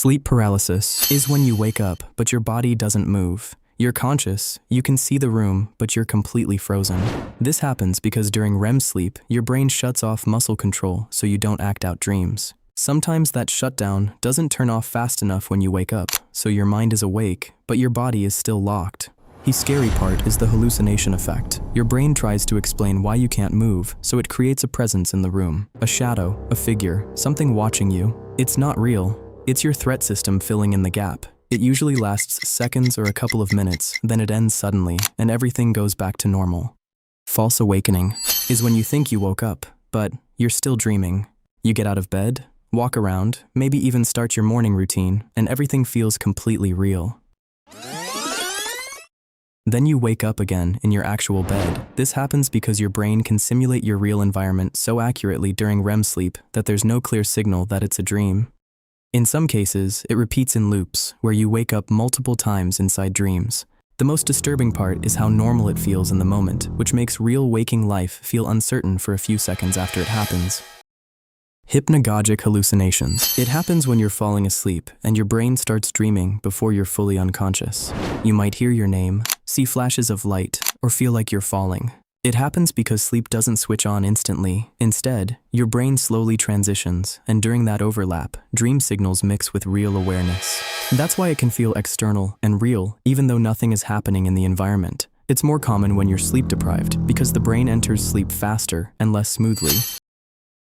Sleep paralysis is when you wake up, but your body doesn't move. You're conscious, you can see the room, but you're completely frozen. This happens because during REM sleep, your brain shuts off muscle control so you don't act out dreams. Sometimes that shutdown doesn't turn off fast enough when you wake up, so your mind is awake, but your body is still locked. The scary part is the hallucination effect. Your brain tries to explain why you can't move, so it creates a presence in the room. A shadow, a figure, something watching you. It's not real. It's your threat system filling in the gap. It usually lasts seconds or a couple of minutes, then it ends suddenly, and everything goes back to normal. False awakening is when you think you woke up, but you're still dreaming. You get out of bed, walk around, maybe even start your morning routine, and everything feels completely real. Then you wake up again in your actual bed. This happens because your brain can simulate your real environment so accurately during REM sleep that there's no clear signal that it's a dream. In some cases, it repeats in loops, where you wake up multiple times inside dreams. The most disturbing part is how normal it feels in the moment, which makes real waking life feel uncertain for a few seconds after it happens. Hypnagogic hallucinations. It happens when you're falling asleep and your brain starts dreaming before you're fully unconscious. You might hear your name, see flashes of light, or feel like you're falling. It happens because sleep doesn't switch on instantly. Instead, your brain slowly transitions, and during that overlap, dream signals mix with real awareness. That's why it can feel external and real, even though nothing is happening in the environment. It's more common when you're sleep deprived, because the brain enters sleep faster and less smoothly.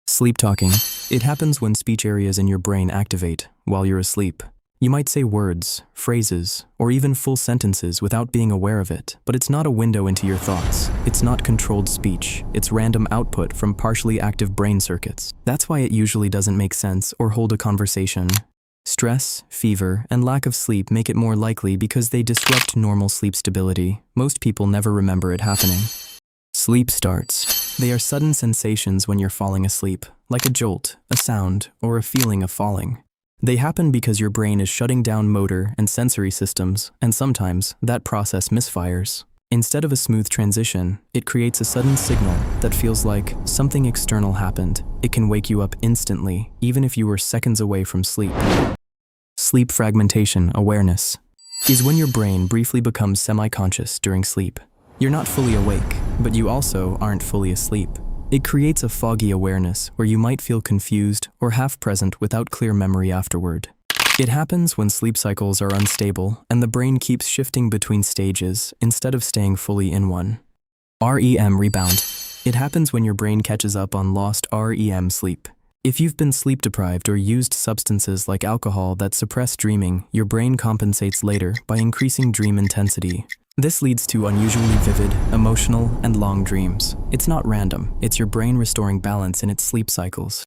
Sleep talking. It happens when speech areas in your brain activate while you're asleep. You might say words, phrases, or even full sentences without being aware of it, but it's not a window into your thoughts. It's not controlled speech. It's random output from partially active brain circuits. That's why it usually doesn't make sense or hold a conversation. Stress, fever, and lack of sleep make it more likely because they disrupt normal sleep stability. Most people never remember it happening. Sleep starts. They are sudden sensations when you're falling asleep, like a jolt, a sound, or a feeling of falling. They happen because your brain is shutting down motor and sensory systems, and sometimes that process misfires. Instead of a smooth transition, it creates a sudden signal that feels like something external happened. It can wake you up instantly, even if you were seconds away from sleep. Sleep fragmentation awareness is when your brain briefly becomes semi-conscious during sleep. You're not fully awake, but you also aren't fully asleep. It creates a foggy awareness where you might feel confused or half present without clear memory afterward. It happens when sleep cycles are unstable and the brain keeps shifting between stages instead of staying fully in one. REM rebound. It happens when your brain catches up on lost REM sleep. If you've been sleep deprived or used substances like alcohol that suppress dreaming, your brain compensates later by increasing dream intensity. This leads to unusually vivid, emotional, and long dreams. It's not random. It's your brain restoring balance in its sleep cycles.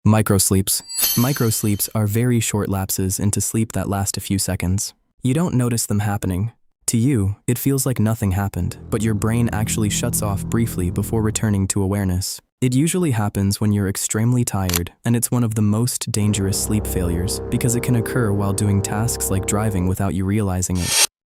Microsleeps. Microsleeps are very short lapses into sleep that last a few seconds. You don't notice them happening. To you, it feels like nothing happened, but your brain actually shuts off briefly before returning to awareness. It usually happens when you're extremely tired, and it's one of the most dangerous sleep failures because it can occur while doing tasks like driving without you realizing it.